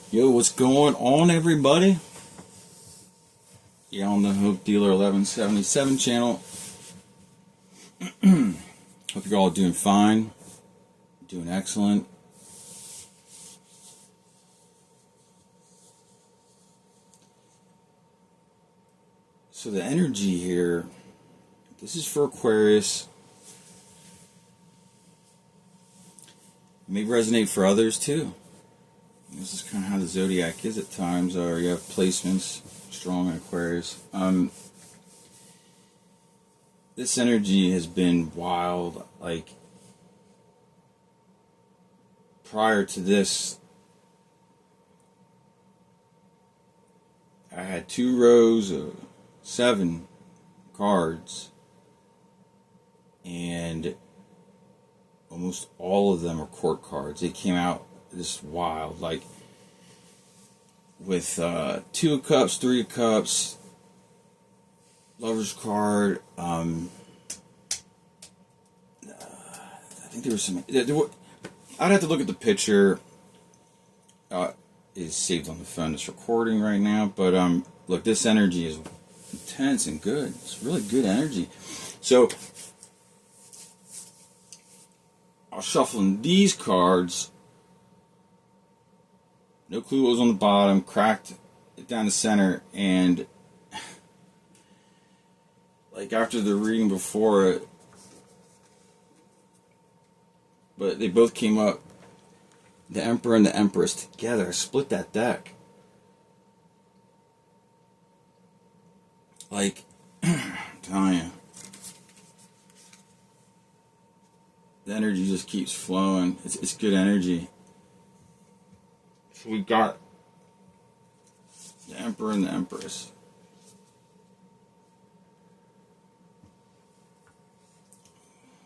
Yo, what's going on, everybody? Yeah, on the Hope Dealer 1177 channel. Hope you're all doing fine, doing excellent. So the energy here, this is for Aquarius. It may resonate for others too. This is kind of how the zodiac is at times, or you have placements strong in Aquarius. This energy has been wild. Like, prior to this, I had 2 rows of 7 cards, and almost all of them are court cards. They came out this wild, like with 2 of Cups, 3 of Cups, Lover's card. I think there was some. I'd have to look at the picture. Is saved on the phone. It's recording right now, but look, this energy is intense and good. It's really good energy. So I'll shuffle in these cards. No clue what was on the bottom. Cracked it down the center, and like after the reading before it, but they both came up. The Emperor and the Empress together. I split that deck. Like, I'm telling you, the energy just keeps flowing. It's good energy. So we got the Emperor and the Empress.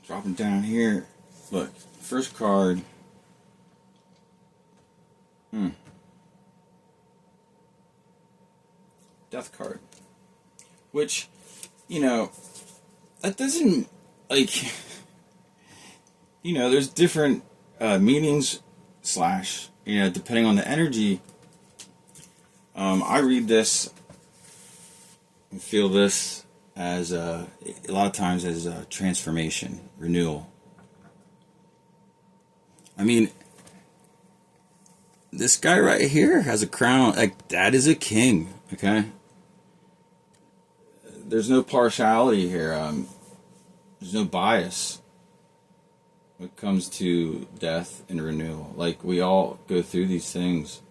Dropping down here. Look, first card. Death card. Which, that doesn't, like, there's different meanings / depending on the energy. I read this and feel this as a lot of times as a transformation, renewal. I mean, this guy right here has a crown. Like, that is a king, okay? There's no partiality here. There's no bias when it comes to death and renewal. Like, we all go through these things.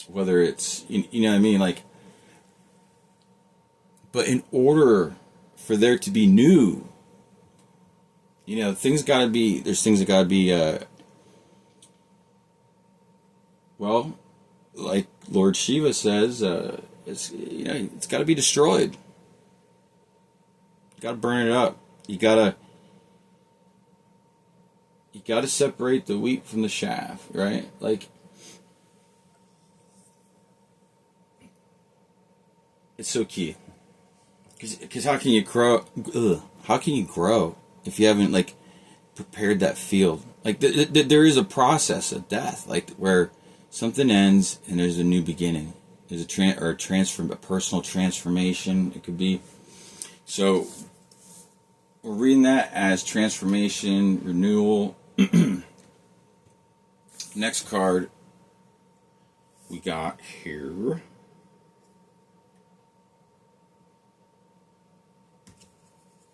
Whether it's, you know what I mean? Like, but in order for there to be new, things gotta be, there's things that gotta be, well, like Lord Shiva says, it's got to be destroyed. You got to burn it up. You got to separate the wheat from the chaff, right? Like, it's so key. Because how can you grow? How can you grow if you haven't prepared that field? Like, there is a process of death, like where something ends and there's a new beginning. There's a personal transformation. It could be. So we're reading that as transformation, renewal. Next card we got here.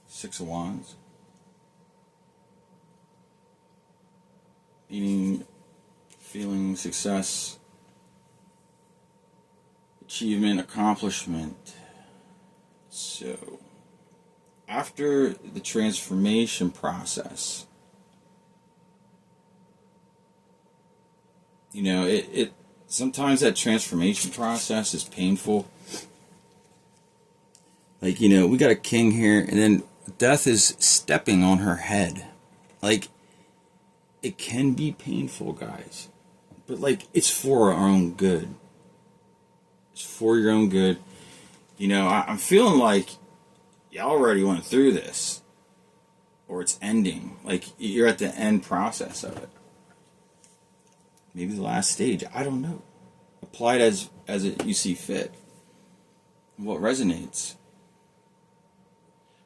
Six of Wands. Meaning, feeling success, achievement, accomplishment. So, after the transformation process, it sometimes that transformation process is painful. Like, we got a king here, and then death is stepping on her head. Like, it can be painful, guys. But, it's for our own good. It's for your own good. I'm feeling like you already went through this. Or it's ending. Like, you're at the end process of it. maybe the last stage. I don't know. Apply it as you see fit. What resonates.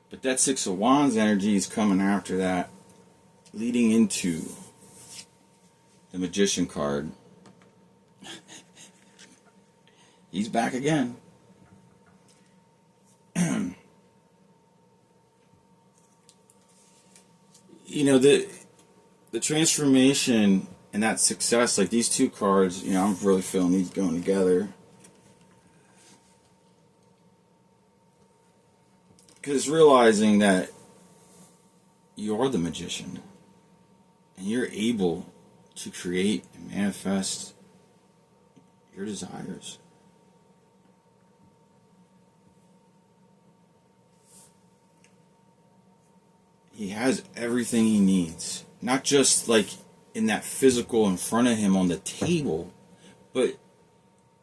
But that Six of Wands energy is coming after that, leading into the Magician card. He's back again. You know, the transformation and that success, like these two cards, you know, I'm really feeling these going together. Because realizing that you are the magician and you're able to create and manifest your desires. He has everything he needs. Not just like in that physical in front of him on the table, but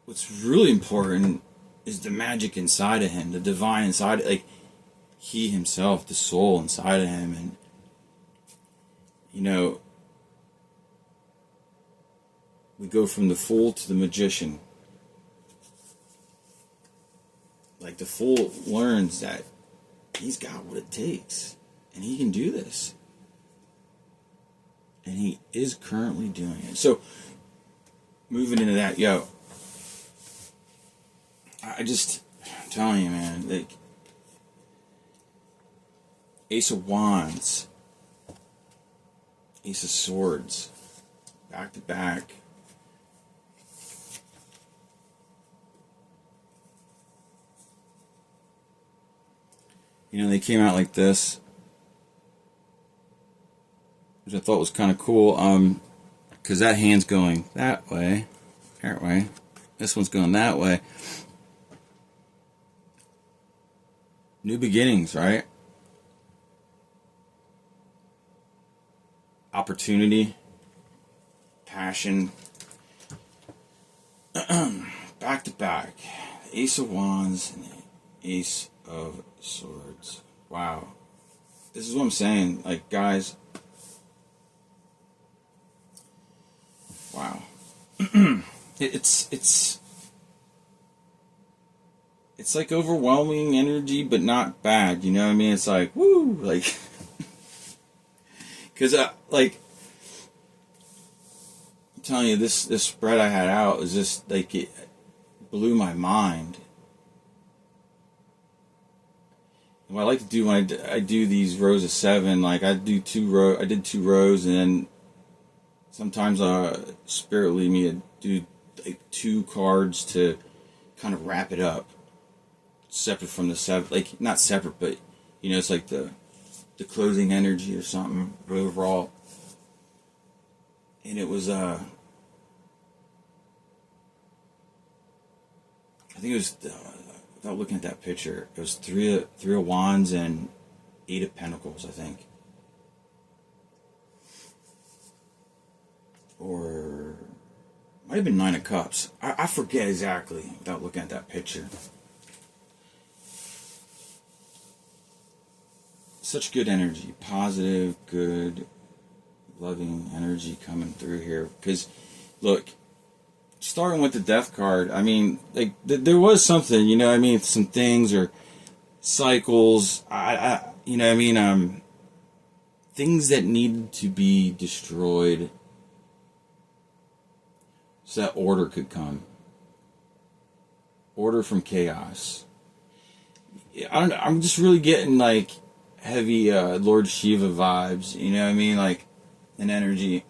what's really important is the magic inside of him, the divine inside, like he himself, the soul inside of him. And you know, we go from the fool to the magician. Like the fool learns that he's got what it takes and he can do this. And he is currently doing it. So, moving into that, I'm telling you, man, like, Ace of Wands, Ace of Swords, back to back. You know, they came out like this, which I thought was kind of cool, because that hand's going that way, this one's going that way. New beginnings, right? Opportunity, passion, back to back, the Ace of Wands and the Ace of Swords. Wow. This is what I'm saying, like, guys. Wow. It's like overwhelming energy, but not bad, you know what I mean? It's like, woo, like, because, like, I'm telling you, this spread I had out was just, like, it blew my mind. And what I like to do when I do these rows of 7, like, I did 2 rows, and then sometimes Spirit lead me to do, like, 2 cards to kind of wrap it up. Separate from the 7, like, not separate, but, you know, it's like the closing energy or something, overall. And it was, I think it was, without looking at that picture, it was three of Wands and 8 of Pentacles, I think. Or, might have been 9 of Cups. I forget exactly without looking at that picture. Such good energy, positive, good, loving energy coming through here. Because, look, starting with the Death card, I mean, like, there was something, you know what I mean? Some things or cycles, you know what I mean? Things that needed to be destroyed so that order could come. Order from chaos. I don't know, I'm just really getting, like, heavy Lord Shiva vibes, you know what I mean, like, an energy.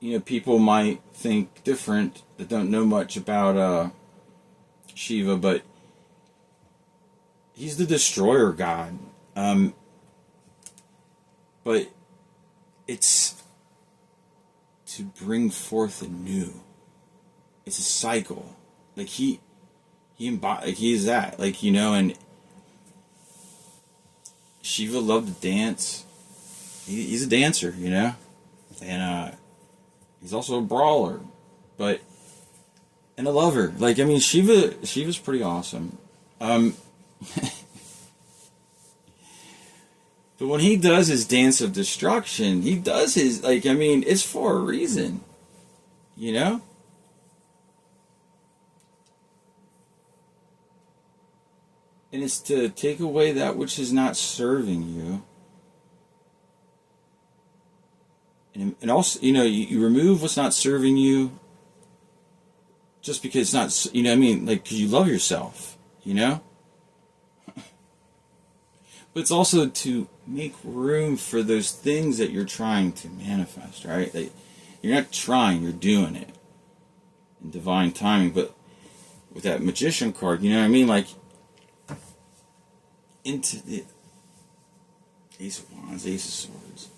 You know, people might think different that don't know much about Shiva, but he's the destroyer god. But it's to bring forth a new. It's a cycle. Like he is that, like, you know, and Shiva loved to dance. He's a dancer, you know? And he's also a brawler. And a lover. Like, I mean, Shiva's pretty awesome. But when he does his dance of destruction, he does his, like, I mean, it's for a reason. You know? And it's to take away that which is not serving you. And also, you know, you remove what's not serving you just because it's not, you know what I mean? Like, because you love yourself, you know? But it's also to make room for those things that you're trying to manifest, right? That you're not trying, you're doing it. In divine timing. But with that magician card, you know what I mean? Like, into the Ace of Wands, Ace of Swords.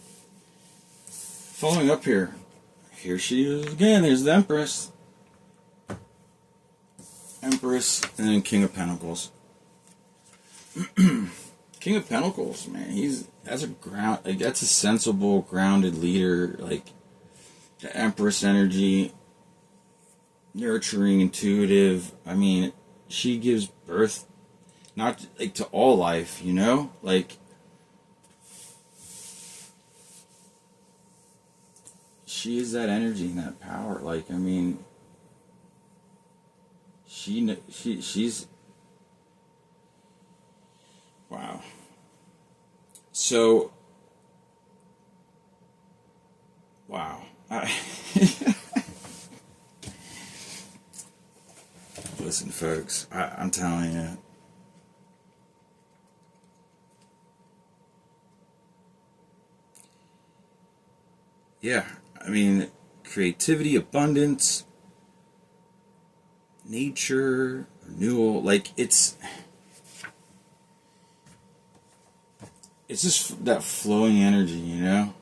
Following up here. Here she is again. There's the Empress. Empress, and then King of Pentacles. King of Pentacles, man, that's a sensible, grounded leader, like the Empress energy, nurturing, intuitive. I mean, she gives birth, not like to all life, you know, like she is that energy and that power. Like, I mean, she's wow. So, wow. Listen, folks, I'm telling you. Yeah, I mean, creativity, abundance, nature, renewal, like it's just that flowing energy, you know?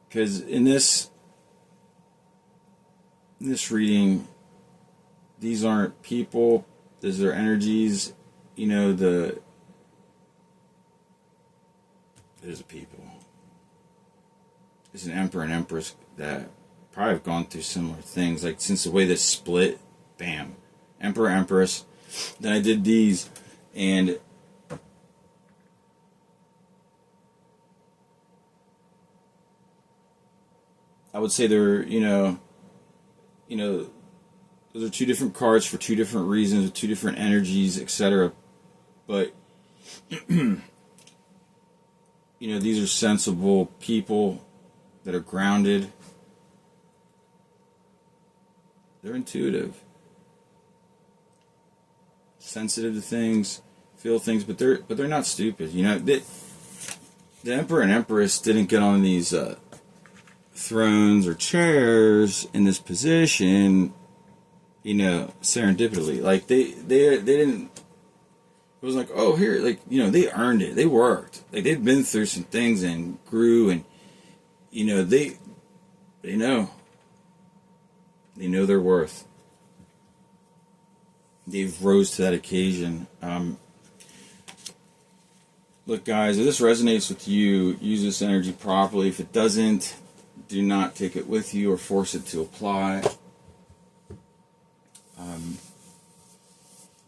Because in this reading, these aren't people, these are energies, you know, there's a people. There's an emperor and empress that probably have gone through similar things. Like, since the way this split, bam, emperor, empress. Then I did these, and I would say they're, you know, those are two different cards for two different reasons, with two different energies, etc. But, you know, these are sensible people that are grounded. They're intuitive, sensitive to things, feel things, but they're not stupid. You know, the emperor and empress didn't get on these thrones or chairs in this position, you know, serendipitously. Like they didn't. It was like, oh, here, like, you know, they earned it. They worked. Like, they've been through some things and grew, and, you know, they know. They know their worth. They've rose to that occasion. Look, guys, if this resonates with you, use this energy properly. If it doesn't, do not take it with you or force it to apply.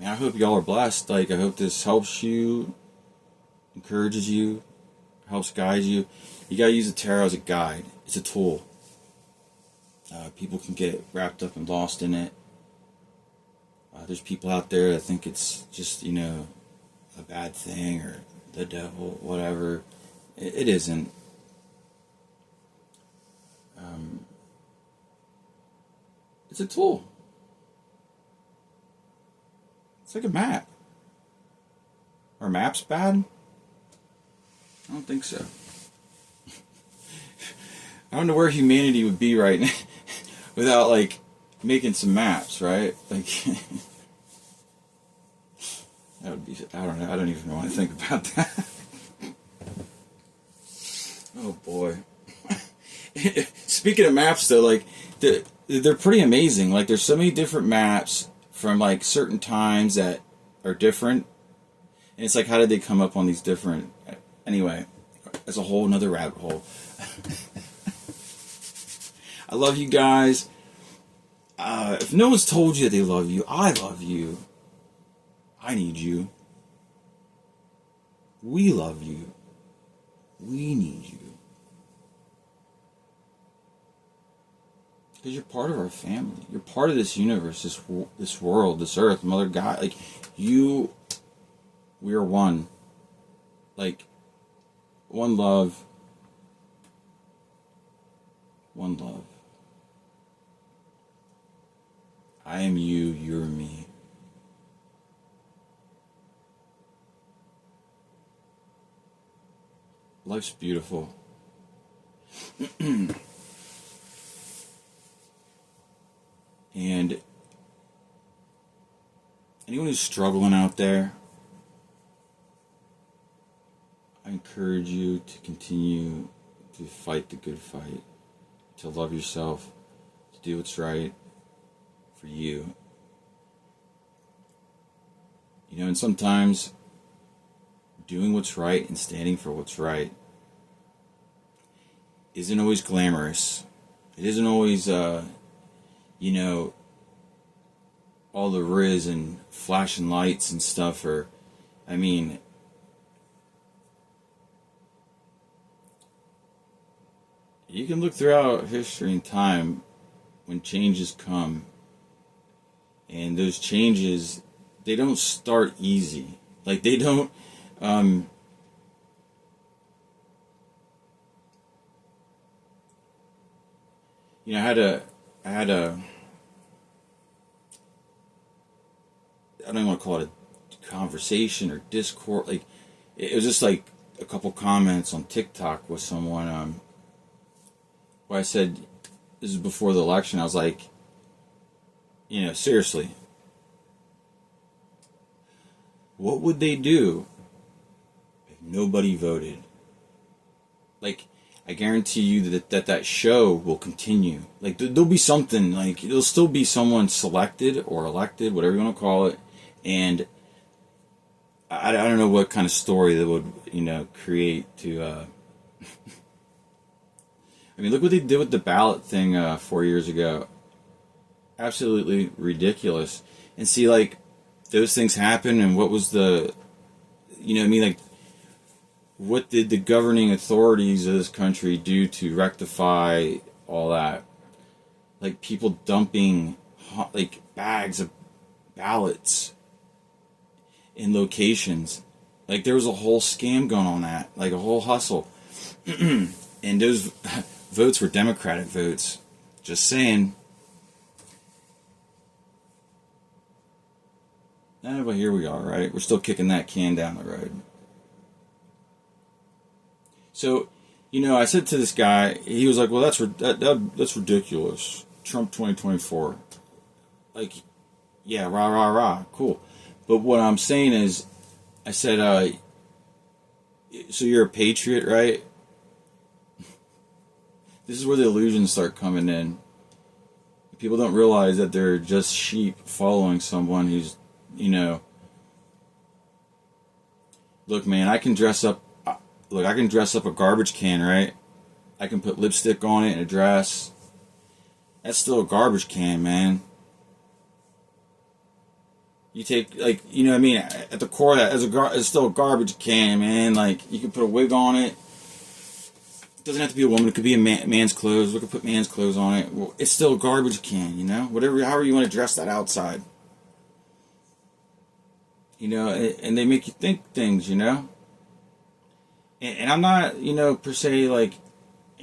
I hope y'all are blessed. Like, I hope this helps you, encourages you, helps guide you. You gotta use the tarot as a guide. It's a tool. People can get wrapped up and lost in it. There's people out there that think it's just, you know, a bad thing or the devil, whatever. It isn't. It's a tool. It's like a map. Are maps bad? I don't think so. I don't know where humanity would be right now without, like, making some maps, right? Like, that would be, I don't know, I don't even want to think about that. Oh boy. Speaking of maps, though, like, they're pretty amazing. Like, there's so many different maps from, like, certain times that are different. And it's like, how did they come up on these different... Anyway, that's a whole nother rabbit hole. I love you guys. If no one's told you that they love you, I love you. I need you. We love you. We need you. Because you're part of our family. You're part of this universe, this world, this earth, Mother God. Like, we are one. Like, one love. One love. I am you, you're me. Life's beautiful. And anyone who's struggling out there, I encourage you to continue to fight the good fight, to love yourself, to do what's right for you. You know, and sometimes doing what's right and standing for what's right isn't always glamorous. It isn't always, you know, all the riz and flashing lights and stuff. Or, I mean, you can look throughout history and time when changes come, and those changes, they don't start easy. Like, they don't, you know, I had a, I don't even want to call it a conversation or discourse. Like, it was just like a couple comments on TikTok with someone, where I said, this is before the election, I was like, you know, seriously, what would they do if nobody voted? Like, I guarantee you that show will continue. Like, there'll be something, like, there'll still be someone selected or elected, whatever you want to call it, and I don't know what kind of story that would, you know, create to, I mean, look what they did with the ballot thing 4 years ago. Absolutely ridiculous. And see, like, those things happen, and what was the, you know what I mean, like, what did the governing authorities of this country do to rectify all that? Like, people dumping, like, bags of ballots in locations. Like, there was a whole scam going on that, like a whole hustle. And those votes were Democratic votes. Just saying. But here we are, right? We're still kicking that can down the road. So, you know, I said to this guy, he was like, well, that's ridiculous. Trump 2024. Like, yeah, rah, rah, rah, cool. But what I'm saying is, I said, so you're a patriot, right? This is where the illusions start coming in. People don't realize that they're just sheep following someone who's, you know, look, man, I can dress up a garbage can, right? I can put lipstick on it and a dress. That's still a garbage can, man. You take, like, you know what I mean? At the core of that, it's still a garbage can, man. Like, you can put a wig on it. It doesn't have to be a woman. It could be a man's clothes. We could put man's clothes on it. Well, it's still a garbage can, you know? However you want to dress that outside. You know, and they make you think things, you know? And I'm not, you know, per se, like,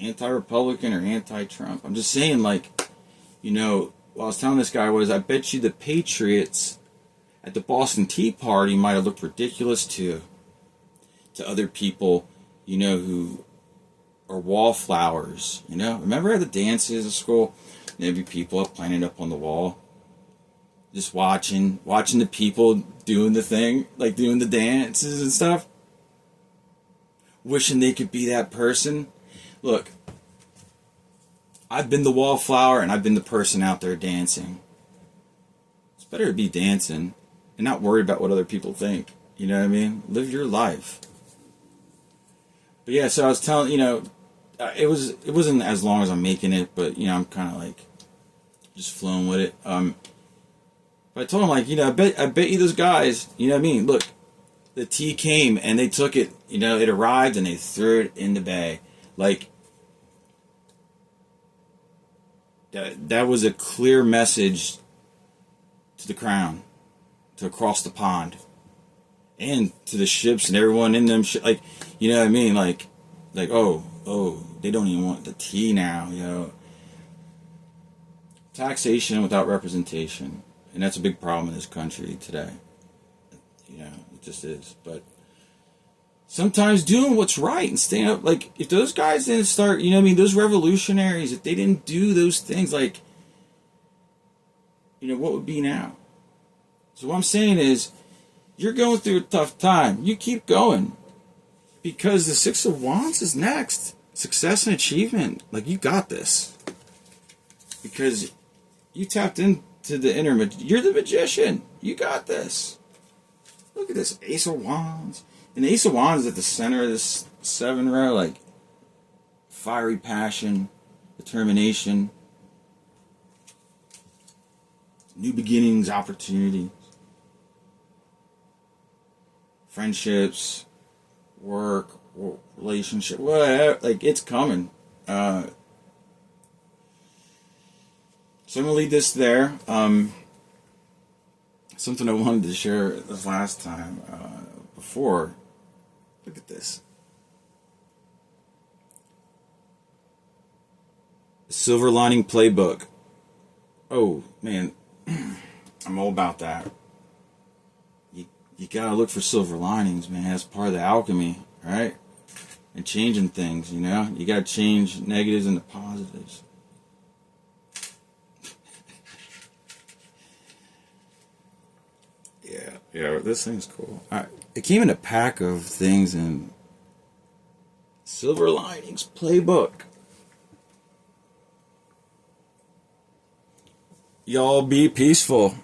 anti-Republican or anti-Trump. I'm just saying, like, you know, what I was telling this guy was, I bet you the Patriots at the Boston Tea Party might have looked ridiculous to other people, you know, who are wallflowers, you know? Remember at the dances at school? There'd be people planted up on the wall, just watching the people doing the thing, like doing the dances and stuff. Wishing they could be that person. Look, I've been the wallflower and I've been the person out there dancing. It's better to be dancing and not worry about what other people think. You know what I mean? Live your life. But yeah, so I was telling, you know, it wasn't as long as I'm making it, but you know, I'm kind of like just flowing with it. But I told him, like, you know, I bet you those guys, you know what I mean? Look, the tea came and they took it, you know, it arrived and they threw it in the bay. Like, that was a clear message to the crown, to across the pond, and to the ships and everyone in them. Like, you know what I mean? Like, oh, they don't even want the tea now, you know. Taxation without representation. And that's a big problem in this country today. You know, it just is. But sometimes doing what's right and staying up, like, if those guys didn't start, you know what I mean, those revolutionaries, if they didn't do those things, like, you know, what would be now? So what I'm saying is, you're going through a tough time. You keep going. Because the Six of Wands is next. Success and achievement. Like, you got this. Because you tapped into the inner, you're the magician. You got this. Look at this, Ace of Wands. And the Ace of Wands is at the center of this 7 row, like fiery passion, determination, new beginnings, opportunities, friendships, work, relationship, whatever. Like, it's coming. So I'm going to leave this there. Something I wanted to share this last time, before. Look at this. Silver Lining Playbook. Oh, man. I'm all about that. You got to look for silver linings, man. That's part of the alchemy, right? And changing things, you know? You got to change negatives into positives. Yeah, this thing's cool. It came in a pack of things in Silver Linings Playbook. Y'all be peaceful.